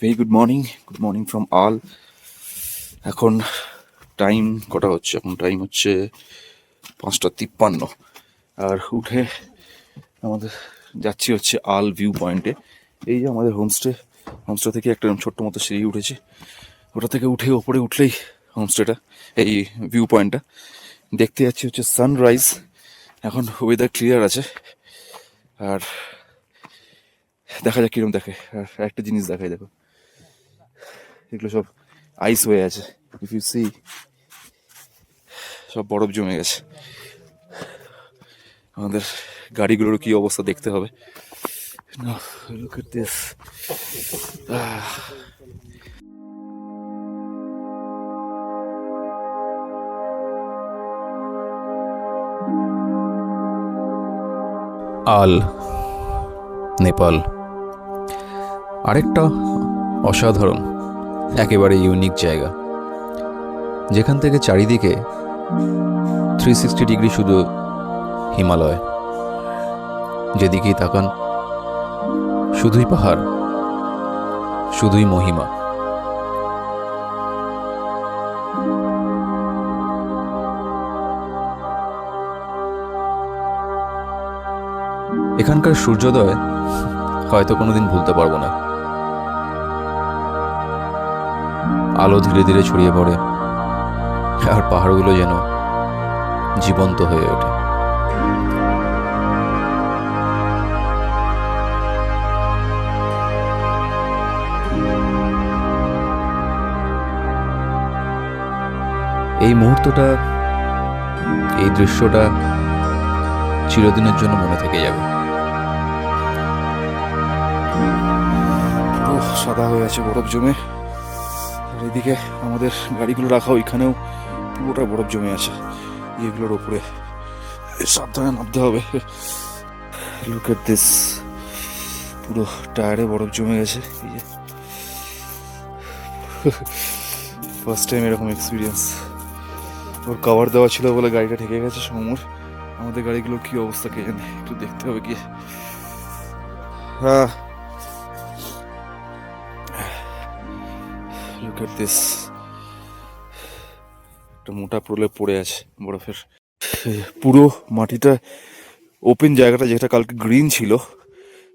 Very good morning from আল। এখন time কটা হচ্ছে? এখন টাইম হচ্ছে 5:53। আর উঠে আমাদের যাচ্ছি হচ্ছে আল ভিউ পয়েন্টে। এই যে আমাদের হোমস্টে থেকে একটা ছোট্ট মতো সিঁড়ি উঠেছি, ওটা থেকে উঠে ওপরে উঠলেই হোমস্টেটা, এই ভিউ পয়েন্টটা দেখতে যাচ্ছি হচ্ছে সানরাইজ। এখন ওয়েদার ক্লিয়ার আছে, আর দেখা যাক কিরম দেখে। আর একটা জিনিস দেখাই, দেখো এগুলো সব আইস হয়ে আছে। ইফ ইউ সি, সব বরফ জমে গেছে। আমাদের গাড়িগুলোর কি অবস্থা দেখতে হবে। Now, look at this. আল, নেপাল আরেকটা অসাধারণ, একেবারে ইউনিক জায়গা, যেখান থেকে চারিদিকে 360 ডিগ্রি শুধু হিমালয়। যেদিকেই তাকান শুধুই পাহাড়, শুধুই মহিমা। এখানকার সূর্যোদয় হয়তো কোনোদিন ভুলতে পারবো না। আলো ধীরে ধীরে ছড়িয়ে পড়ে, আর পাহাড়গুলো যেন জীবন্ত হয়ে ওঠে। এই মুহূর্তটা, এই দৃশ্যটা চিরদিনের জন্য মনে থেকে যাবে। পুরো সাদা হয়ে আছে বরফ জমে, আর এদিকে আমাদের গাড়িগুলো রাখা ওইখানেও পুরোটা বরফ জমে আছে। এগুলোর ওপরে সাবধানে নামতে হবে। লুক এট দিস, পুরো টায়ারে বরফ জমে গেছে। এই যে ফার্স্ট টাইম এরকম এক্সপিরিয়েন্স। ওর কভার দেওয়া ছিল বলে গাড়িটা ঠেকে গেছে সমুর। আমাদের গাড়িগুলোর কি অবস্থা কে জানে, একটু দেখতে হবে গিয়ে। হ্যাঁ, লুক এট দিস, একটা মোটা প্রলেপ পড়ে আছে বরফের। পুরো মাটিটা, ওপেন জায়গাটা যেটা কালকে গ্রিন ছিল,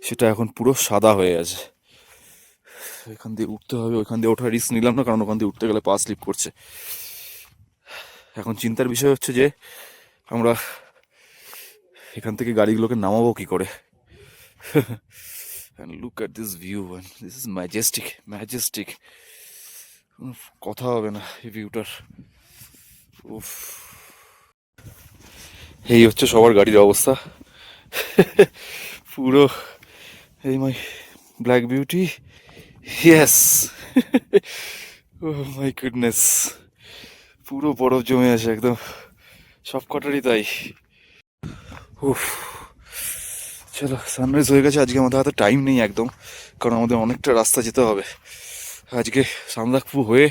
সেটা এখন পুরো সাদা হয়ে আছে। এখান দিয়ে উঠতে হবে, ওইখান দিয়ে ওঠার রিস্ক নিলাম না, কারণ ওখান দিয়ে উঠতে গেলে পা স্লিপ করছে। এখন চিন্তার বিষয় হচ্ছে যে আমরা এখান থেকে গাড়িগুলোকে নামাবো কি করে। And look at this view, and this is majestic. কথা হবে না এই ভিউটার। উফ, এই হচ্ছে সবার গাড়ির অবস্থা। পুরো, এই my black beauty, yes. Oh my goodness, পুরো বরফ জমে আছে একদম, সব কটারই তাই। উফ, চলো সানরাইজ হয়ে গেছে। আজকে আমাদের হাতে টাইম নেই একদম, কারণ আমাদের অনেকটা রাস্তা যেতে হবে। আজকে সান্দাকফু হয়ে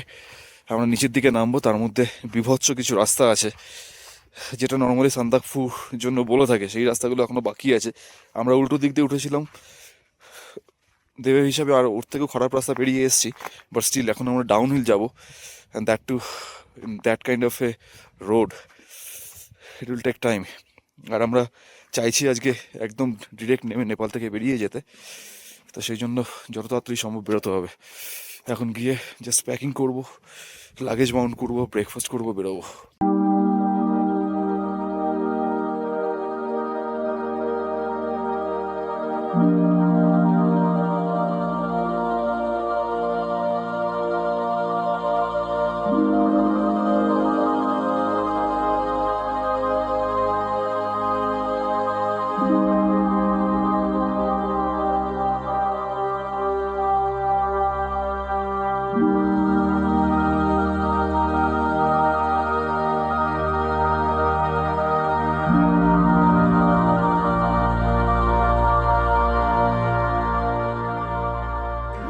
আমরা নিচের দিকে নামবো, তার মধ্যে বিভৎস কিছু রাস্তা আছে যেটা নর্মালি সান্দাকফুর জন্য বলে থাকে, সেই রাস্তাগুলো এখনো বাকি আছে। আমরা উল্টো দিক দিয়ে উঠেছিলাম দেবের হিসাবে, আর ওর থেকেও খারাপ রাস্তা পেরিয়ে এসেছি, বাট স্টিল এখন আমরা ডাউন হিল যাবো, and that to that kind of a road, it will take time. আর আমরা চাইছি আজকে একদম ডিরেক্ট নেমে নেপাল থেকে বেরিয়ে যেতে, তো সেই জন্য যত তাড়াতাড়ি সম্ভব বেরোতে হবে। এখন গিয়ে জাস্ট প্যাকিং করবো, লাগেজ মাউন্ট করবো, ব্রেকফাস্ট করবো, বেরোবো।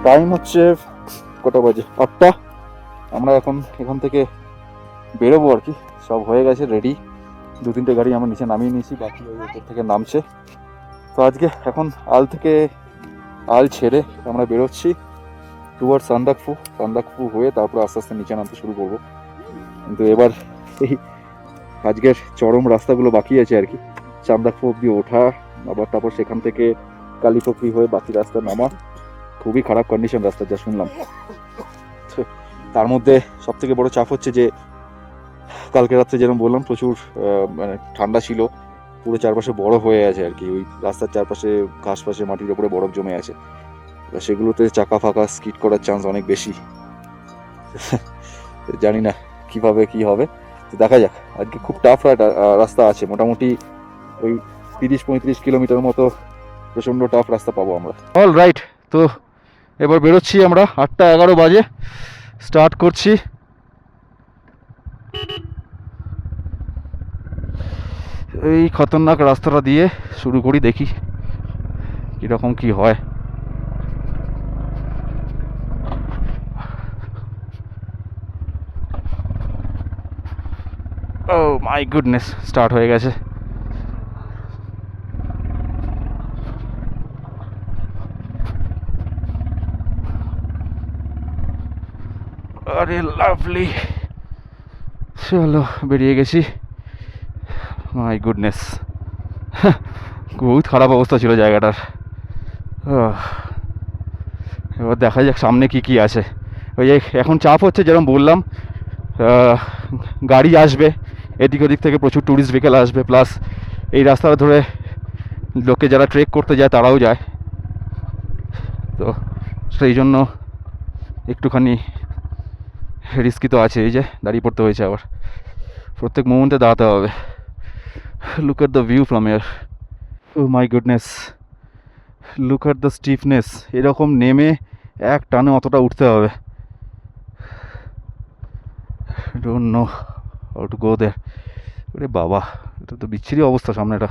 টাইম হচ্ছে কটা বাজে? 8টা। আমরা এখন এখান থেকে বেরোবো আর কি, সব হয়ে গেছে রেডি। 2-3টে গাড়ি আমরা নিচে নামিয়ে নিয়েছি, বাকি ওই উপর থেকে নামছে। তো আজকে এখন আল ছেড়ে আমরা বেরোচ্ছি টুয়ার্ড সান্দাকফু হয়ে তারপর আস্তে আস্তে নিচে নামতে শুরু করবো। কিন্তু এবার এই আজকের চরম রাস্তাগুলো বাকি আছে আর কি, সান্দাকফু অব্দি ওঠা, আবার তারপর সেখান থেকে কালিপকরি হয়ে বাকি রাস্তা নামা। খুবই খারাপ কন্ডিশন রাস্তা যা শুনলাম। তার মধ্যে সব থেকে বড় চাপ হচ্ছে যে কালকে রাত্রে যেরকম বললাম প্রচুর মানে ঠান্ডা ছিল, পুরো চারপাশে বরফ হয়ে আছে আর কি, ওই রাস্তার চারপাশে ঘাস পাশে মাটির উপরে বরফ জমে আছে, সেগুলোতে চাকা ফাঁকা স্কিড করার চান্স অনেক বেশি। জানি না কিভাবে কি হবে, তো দেখা যাক। আজকে খুব টাফ রাস্তা আছে, মোটামুটি ওই 30-35 কিলোমিটার মতো প্রচন্ড টাফ রাস্তা পাবো আমরা। অল রাইট, তো এবার বেরোচ্ছি আমরা, 8:11 বাজে স্টার্ট করছি। এই খতরনাক রাস্তাটা দিয়ে শুরু করি, দেখি কীরকম কি হয়। ও মাই গুডনেস, স্টার্ট হয়ে গেছে। আরে লাভলি, চলো বেরিয়ে গেছি। মাই গুডনেস, বহুত খারাপ অবস্থা ছিল জায়গাটার। এবার দেখা যাক সামনে কি কি আছে। ওই এখন চাপ হচ্ছে যেরকম বললাম, গাড়ি আসবে এদিক ওদিক থেকে, প্রচুর ট্যুরিস্ট ভেহিকেল আসবে, প্লাস এই রাস্তা ধরে লোকে যারা ট্রেক করতে যায় তারাও যায়, তো সেই জন্য একটুখানি রিস্কি তো আছে। এই যে দাঁড়িয়ে পড়তে হয়েছে, আবার প্রত্যেক মোমেন্টে দাঁড়াতে হবে। Look at the view from here, oh my goodness, look at the stiffness. এরকম নেমে এক টানে অতটা উঠতে হবে। Don't know how to go there. ওরে বাবা, এটা তো বিচ্ছিরি অবস্থা সামনেটা।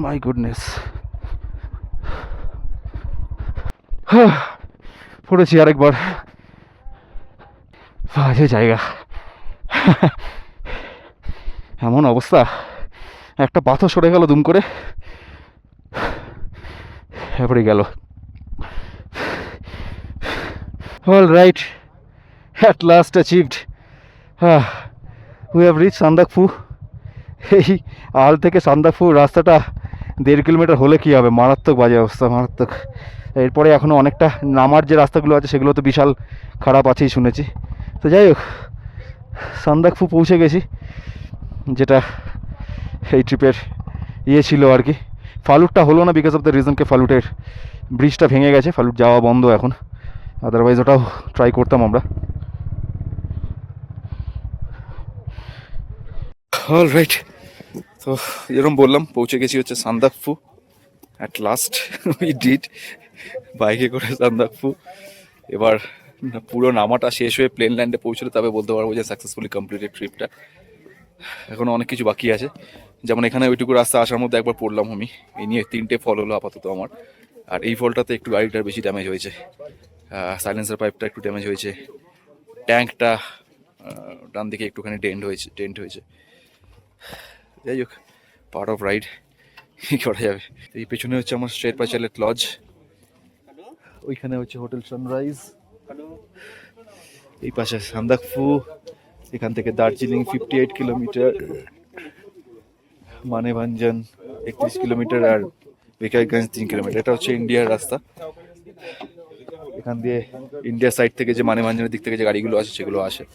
মাই গুডনেস, পড়েছি আরেকবার, বাজে জায়গা। এমন অবস্থা, একটা পাথর সরে গেল দুম করে, এবারে গেল। All right, at last achieved, we have rich Sandakphu. এই আল থেকে সান্দাকফু রাস্তাটা 1.5 কিলোমিটার হলে কী হবে, মারাত্মক বাজে অবস্থা, মারাত্মক। এরপরে এখনও অনেকটা নামার যে রাস্তাগুলো আছে সেগুলো তো বিশাল খারাপ আছেই শুনেছি। তো যাই হোক, সান্দাকফু পৌঁছে গেছি, যেটা এই ট্রিপের ছিল আর কি। ফালুটটা হলো না বিকজ অফ দ্য রিজনকে, ফালুটের ব্রিজটা ভেঙে গেছে, ফালুট যাওয়া বন্ধ এখন, আদারওয়াইজ ওটাও ট্রাই করতাম আমরা। অল রাইট, তো যেরকম বললাম পৌঁছে গেছি হচ্ছে Sandakphu, at last we did, বাইকে করে সান্দাকফু। এবার পুরো নামাটা শেষ হয়ে প্লেন ল্যান্ডে পৌঁছলে তবে বলতে পারবো যে সাকসেসফুলি কমপ্লিটেড ট্রিপটা। এখনও অনেক কিছু বাকি আছে, যেমন এখানে ওইটুকু রাস্তা আসার মধ্যে একবার পড়লাম আমি, এই নিয়ে 3টে ফল হলো আপাতত আমার। আর এই ফলটাতে একটু গাড়িটার বেশি ড্যামেজ হয়েছে, সাইলেন্সার পাইপটা একটু ড্যামেজ হয়েছে, ট্যাঙ্কটা ডান দিকে একটুখানি ডেন্ট হয়েছে। যাই হোক, পার্ট অফ রাইড, কী করা যাবে। এই পেছনে হচ্ছে আমার শেরপা চ্যালেট লজ, ওইখানে হচ্ছে হোটেল সানরাইজ, এই পাশে সান্দাকফু, এখান থেকে দার্জিলিং 58 কিলোমিটার, মানেভাঞ্জন 31 কিলোমিটার, আর বিকাইগঞ্জ 3 কিলোমিটার। এটা হচ্ছে ইন্ডিয়ার রাস্তা। এখান দিয়ে ইন্ডিয়া সাইড থেকে যে মানেভাঞ্জনের দিক থেকে যে গাড়িগুলো আসে সেগুলো আসে।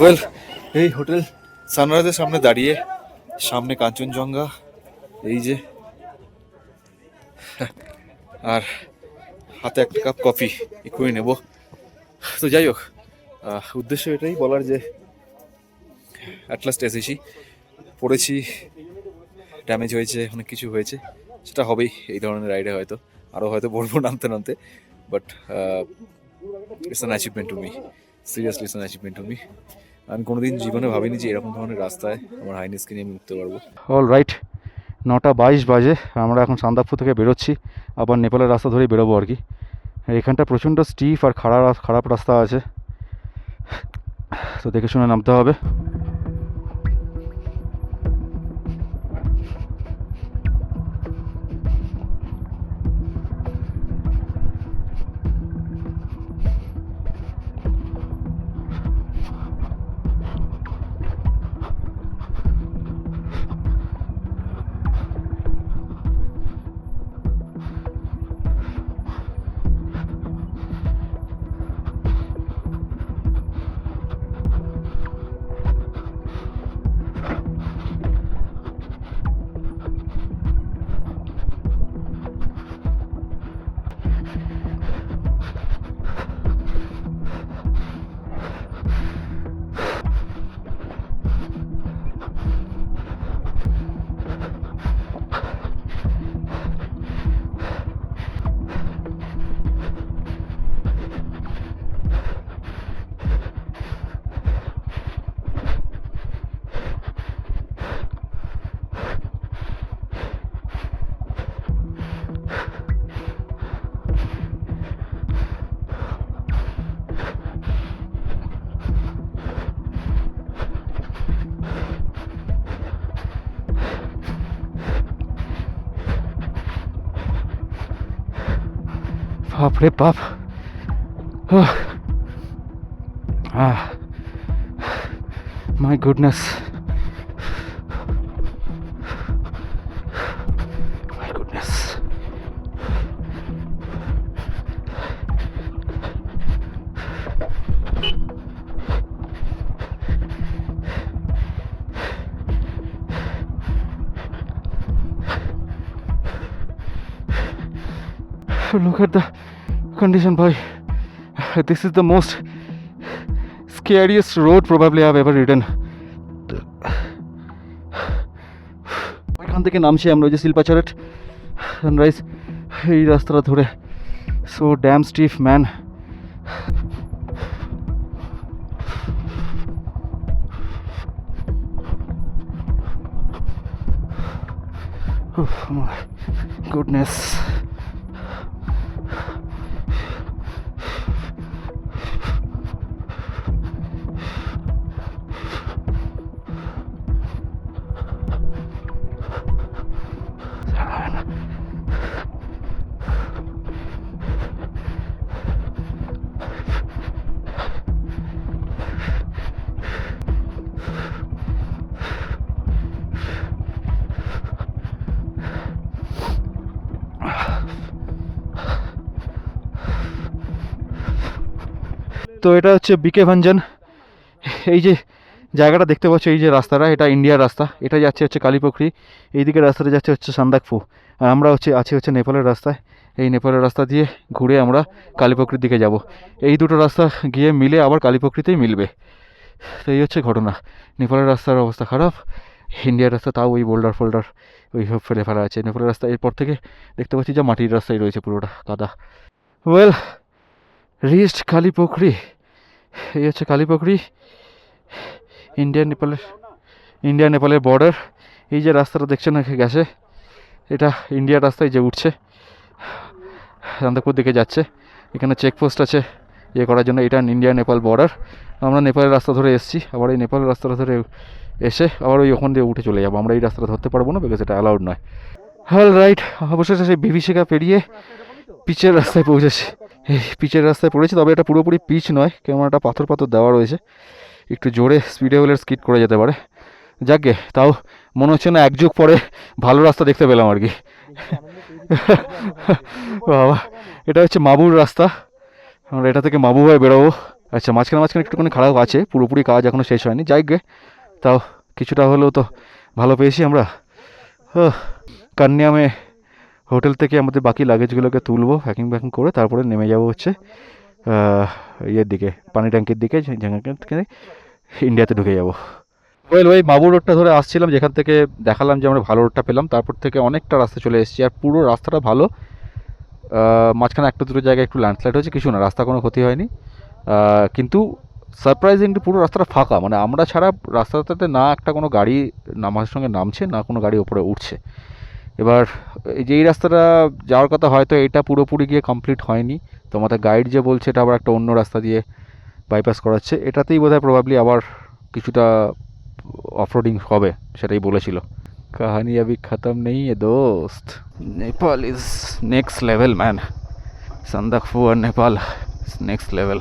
ওয়েল, এই হোটেল সানরাইজের সামনে দাঁড়িয়ে, সামনে কাঞ্চনজঙ্ঘা এই যে, আর হাতে একটা কাপ কফি এক্ষুনি নেব। তো যাই হোক, উদ্দেশ্য এটাই বলার যে অ্যাট লাস্ট এসেছি, পড়েছি, ড্যামেজ হয়েছে, অনেক কিছু হয়েছে, সেটা হবেই এই ধরনের রাইডে, হয়তো আরও হয়তো পড়বো নামতে নামতে, but it's an achievement to me, seriously it's an achievement to me. আমি কোনোদিন জীবনে ভাবিনি যে এরকম ধরনের রাস্তায় আমার হাইনেসকে নিয়ে আমি উঠতে পারবো। অল রাইট, 9:22 বাজে, আমরা এখন সান্দাকফু থেকে বেরোচ্ছি, আবার নেপালের রাস্তা ধরেই বেরোবো আর কি। এখানটা প্রচণ্ড স্টিফ আর খারাপ রাস্তা আছে, তো দেখে শুনে নামতে হবে। বাপরে বাপ, my goodness, my goodness. Look at the condition, boy. This is the most scariest road probably I've ever ridden. ওইখান থেকে নামছি আমরা, ওই যে শিল্পাচারের সানরাইজ, এই রাস্তাটা ধরে। So damn stiff man. Oh my goodness. তো এটা হচ্ছে বিকে ভঞ্জন। এই যে জায়গাটা দেখতে পাচ্ছ, এই যে রাস্তাটা, এটা ইন্ডিয়ার রাস্তা, এটা যাচ্ছে হচ্ছে কালীপুখরি, এইদিকে রাস্তাটা যাচ্ছে হচ্ছে সান্দাকফু, আর আমরা হচ্ছে নেপালের রাস্তায়। এই নেপালের রাস্তা দিয়ে ঘুরে আমরা কালীপুখরির দিকে যাব। এই দুটো রাস্তা গিয়ে মিলে আবার কালীপুখরিতেই মিলবে। তো এই হচ্ছে ঘটনা। নেপালের রাস্তার অবস্থা খারাপ, ইন্ডিয়ার রাস্তা তাও ওই বোল্ডার ফোল্ডার ওইসব ফেলে ফেলা আছে। নেপালের রাস্তা এরপর থেকে দেখতে পাচ্ছি যে মাটির রাস্তায় রয়েছে, পুরোটা কাদা। Well, reached Kalipokhri. এই হচ্ছে কালীপুখরি, ইন্ডিয়া নেপালের বর্ডার। এই যে রাস্তাটা দেখছেন গেছে, এটা ইন্ডিয়ার রাস্তায় যে উঠছে সান্দাকফুর দিকে যাচ্ছে। এখানে চেকপোস্ট আছে ইয়ে করার জন্য। এটা ইন্ডিয়া নেপাল বর্ডার। আমরা নেপালের রাস্তা ধরে এসেছি, আবার এই নেপালের রাস্তাটা ধরে এসে আবার ওই ওখান দিয়ে উঠে চলে যাবো। আমরা এই রাস্তাটা ধরতে পারবো না, বিকজ এটা অ্যালাউড নয়। হল রাইট, অবশেষে সেই বিভীষিকা পেরিয়ে পিচের রাস্তায় পৌঁছেছি। এই পিচের রাস্তায় পড়েছি, তবে এটা পুরোপুরি পিচ নয়, কেমন একটা পাথর দেওয়া রয়েছে, একটু জোরে স্পিডে হলে স্কিড করে যেতে পারে। যাকগে, তাও মনে হচ্ছে না এক যুগ পরে ভালো রাস্তা দেখতে পেলাম আর কি। বাবা, এটা হচ্ছে মাবুর রাস্তা, আমরা এটা থেকে মাবু হয়ে বেরোবো। আচ্ছা, মাঝখানে একটুখানি খারাপ আছে, পুরোপুরি কাজ এখনও শেষ হয়নি। যাকগে, তাও কিছুটা হলেও তো ভালো পেয়েছি আমরা। কান্যামে হোটেল থেকে আমাদের বাকি লাগেজগুলোকে তুলবো প্যাকিং করে, তারপরে নেমে যাবো হচ্ছে ইয়ের দিকে, পানি ট্যাঙ্কির দিকে, যেখান থেকে ইন্ডিয়াতে ঢুকে যাব। ওই মাবু রোডটা ধরে আসছিলাম, যেখান থেকে দেখালাম যে আমরা ভালো রোডটা পেলাম, তারপর থেকে অনেকটা রাস্তা চলে এসেছি, আর পুরো রাস্তাটা ভালো। মাঝখানে একটা দুটো জায়গায় একটু ল্যান্ডস্লাইড হয়েছে, কিছু না, রাস্তা কোনো ক্ষতি হয়নি। কিন্তু সারপ্রাইজিংলি পুরো রাস্তাটা ফাঁকা, মানে আমরা ছাড়া রাস্তাটাতে না একটা কোনো গাড়ি নামার সঙ্গে নামছে, না কোনো গাড়ি ওপরে উঠছে। এবার এই যে এই রাস্তাটা যাওয়ার কথা, হয়তো এটা পুরোপুরি গিয়ে কমপ্লিট হয়নি, তো আমাদের গাইড যে বলছে এটা আবার একটা অন্য রাস্তা দিয়ে বাইপাস করাচ্ছে, এটাতেই বোধহয় প্রবাবলি আবার কিছুটা অফরোডিং হবে, সেটাই বলেছিল। কাহানি আবি খতম নেই এ দোস্ত, Nepal is next level man, Sandakphu আর নেপাল নেক্সট লেভেল।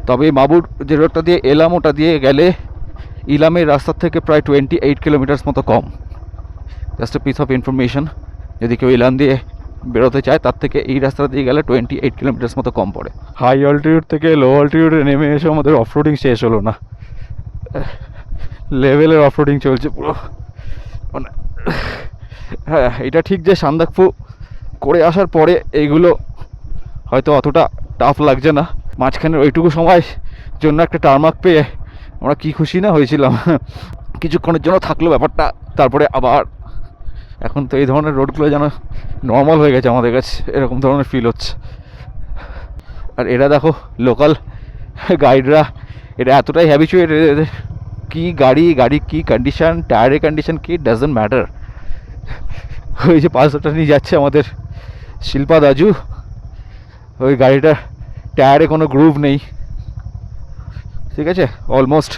তবে মাবুর যে রোডটা দিয়ে এলাম, ওটা দিয়ে গেলে ইলামের রাস্তার থেকে প্রায় 28 কিলোমিটার্স মতো কম। Just a piece of information, যদি কেউ ইলাম দিয়ে বেরোতে চায়, তার থেকে এই রাস্তা দিয়ে গেলে 28 কিলোমিটার্স মতো কম পড়ে। হাই অল্টিটিউড থেকে লো অল্টিটিউডে নেমে এসে আমাদের অফরোডিং শেষ হলো না, লেভেলের অফরোডিং চলছে পুরো। মানে হ্যাঁ, এটা ঠিক যে সান্দাকফু করে আসার পরে এইগুলো হয়তো অতটা টাফ লাগছে না। মাঝখানের ওইটুকু সময় জন্য একটা টার্মাক পেয়ে আমরা কি খুশি না হয়েছিলাম, কিছুক্ষণের জন্য থাকলো ব্যাপারটা, তারপরে আবার এখন তো এই ধরনের রোডগুলো যেন নর্মাল হয়ে গেছে আমাদের কাছে, এরকম ধরনের ফিল হচ্ছে। আর এরা দেখো লোকাল গাইডরা, এটা এতটাই হ্যাবিচুয়েট, কি গাড়ি কি কন্ডিশন, টায়ারের কন্ডিশন কি, ডাজন্ট ম্যাটার। ওই যে 500টা নিয়ে যাচ্ছে আমাদের শিল্পা দাজু, ওই গাড়িটার টায়ারে কোনো গ্রুভ নেই, ঠিক আছে, অলমোস্ট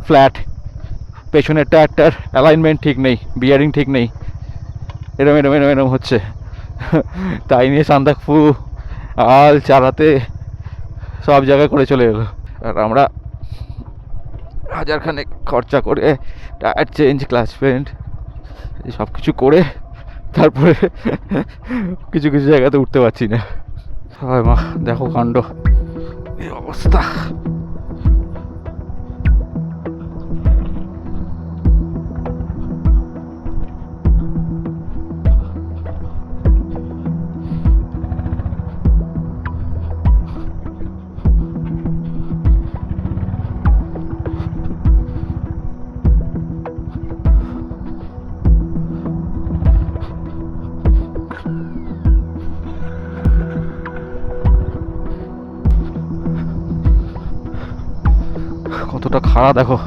ফ্ল্যাট, পেছনের টায়ারটার অ্যালাইনমেন্ট ঠিক নেই, বিয়ারিং ঠিক নেই, এরম হচ্ছে। তাই নিয়ে সান্দাকফু আল চালাতে সব জায়গায় করে চলে এলো, আর আমরা হাজারখানেক খরচা করে টায়ার চেঞ্জ, ক্লাচ পেন্ট, সব কিছু করে তারপরে কিছু কিছু জায়গাতে উঠতে পারছি না। হয় মা, দেখো কাণ্ড, এই অবস্থা। কতটা খাড়া দেখো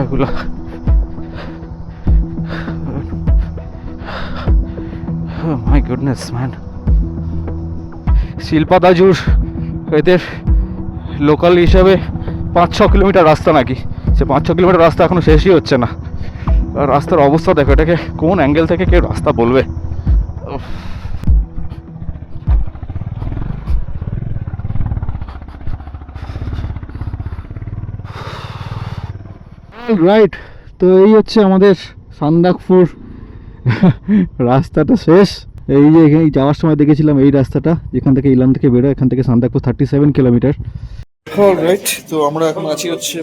এগুলো, মাই গুডনেস ম্যান। শিল্পা দাজুর এদের লোকাল হিসাবে 5-6 কিলোমিটার রাস্তা নাকি, সে 5-6 কিলোমিটার রাস্তা এখনো শেষই হচ্ছে না। আর রাস্তার অবস্থা দেখো, এটাকে কোন অ্যাঙ্গেল থেকে কেউ রাস্তা বলবে। রাইট, তো এই হচ্ছে আমাদের সান্দাকফুর রাস্তাটা শেষ। এই যে এখানে যাওয়ার সময় দেখেছিলাম এই রাস্তাটা, যেখান থেকে ইলাম থেকে বেরো, এখান থেকে সান্দাকফুর 37 কিলোমিটার। অলরাইট, তো আমরা এখন আছি হচ্ছে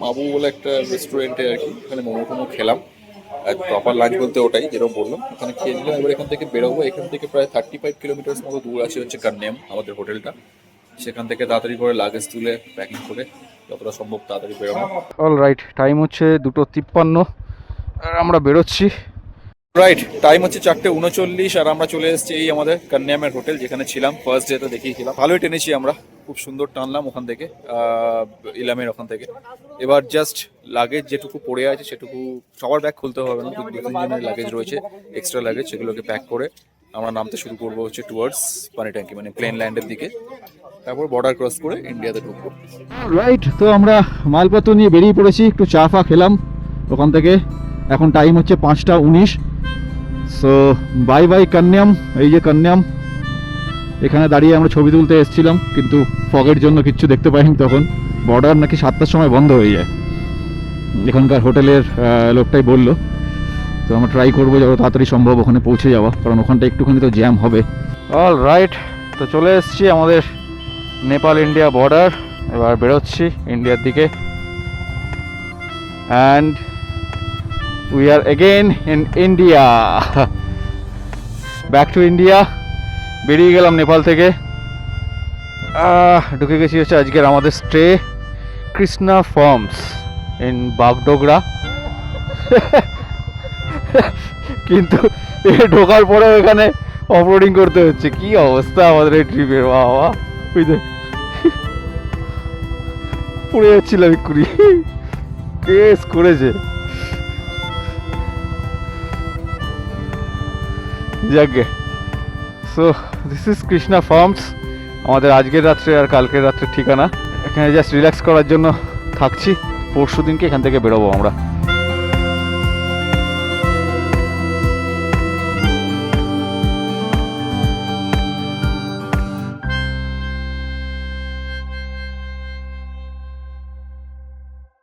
মাবু বলে একটা রেস্টুরেন্টে আর কি, এখানে মোমো খেলাম। আর প্রপার লাঞ্চ বলতে ওটাই, যেরকম বললাম, এখানে খেয়ে নিলাম। এবার এখান থেকে বেরোবো, এখান থেকে প্রায় 35 কিলোমিটার মতো দূর আছে হচ্ছে কান্যাম, আমাদের হোটেলটা। সেখান থেকে তাড়াতাড়ি করে লাগেজ তুলে প্যাকিং করে যতটা সম্ভব তাড়াতাড়ি বেরোবো। অলরাইট, টাইম হচ্ছে 2:53 আর আমরা বেরোচ্ছি। রাইট, টাইম হচ্ছে 4:39 আর আমরা চলে এসেছি এই আমাদের কান্যামের হোটেল, যেখানে ছিলাম ফার্স্ট ডেতে দেখিয়েছিলাম। ভালোই টেনেছি আমরা, খুব সুন্দর টানলাম ওখান থেকে, ইলামের ওখান থেকে। এবার জাস্ট লাগেজ যেটুকু পড়ে আছে সেটুকু, সবার ব্যাগ খুলতে হবে না, 2-3 জনের লাগেজ রয়েছে, এক্সট্রা লাগেজ, সেগুলোকে প্যাক করে আমরা নামতে শুরু করবো হচ্ছে টুয়ার্ডস পানি ট্যাঙ্কি, মানে প্লেন ল্যান্ডের দিকে। তারপর বর্ডার ক্রস করে ইন্ডিয়াতে ঢুকবো। রাইট, তো আমরা মালপত্র নিয়ে বেরিয়ে পড়েছি, একটু চা ফা খেলাম ওখান থেকে। এখন টাইম হচ্ছে 5:19। So bye bye Kanyam. এই যে কান্যাম, এখানে দাঁড়িয়ে আমরা ছবি তুলতে এসেছিলাম, কিন্তু ফগের জন্য কিচ্ছু দেখতে পাইনি তখন। বর্ডার নাকি 7টার সময় বন্ধ হয়ে যায়, এখানকার হোটেলের লোকটাই বললো। তো আমরা ট্রাই করবো যত তাড়াতাড়ি সম্ভব ওখানে পৌঁছে যাওয়া, কারণ ওখানটা একটুখানি তো জ্যাম হবে। অল রাইট, তো চলে এসেছি আমাদের নেপাল ইন্ডিয়া বর্ডার। এবার বেরোচ্ছি ইন্ডিয়ার দিকে, and we are again in India, back to India. বেরিয়ে গেলাম নেপাল থেকে। ঢুকে গেছি হচ্ছে আজকের আমাদের stay Krishna farms in Bagdogra. কিন্তু এ ঢোকার পরেও এখানে অফরোডিং করতে হচ্ছে। কি অবস্থা আমাদের এই ট্রিপের, বাবা বুঝতে পড়ে যাচ্ছিলাম এক্ষুনি, কেস করেছে। যাকে so this is Krishna farms, আমাদের আজকের রাত্রে আর কালকের রাত্রের ঠিকানা। এখানে জাস্ট রিল্যাক্স করার জন্য থাকছি, পরশু দিনকে এখান থেকে বেরোবো আমরা।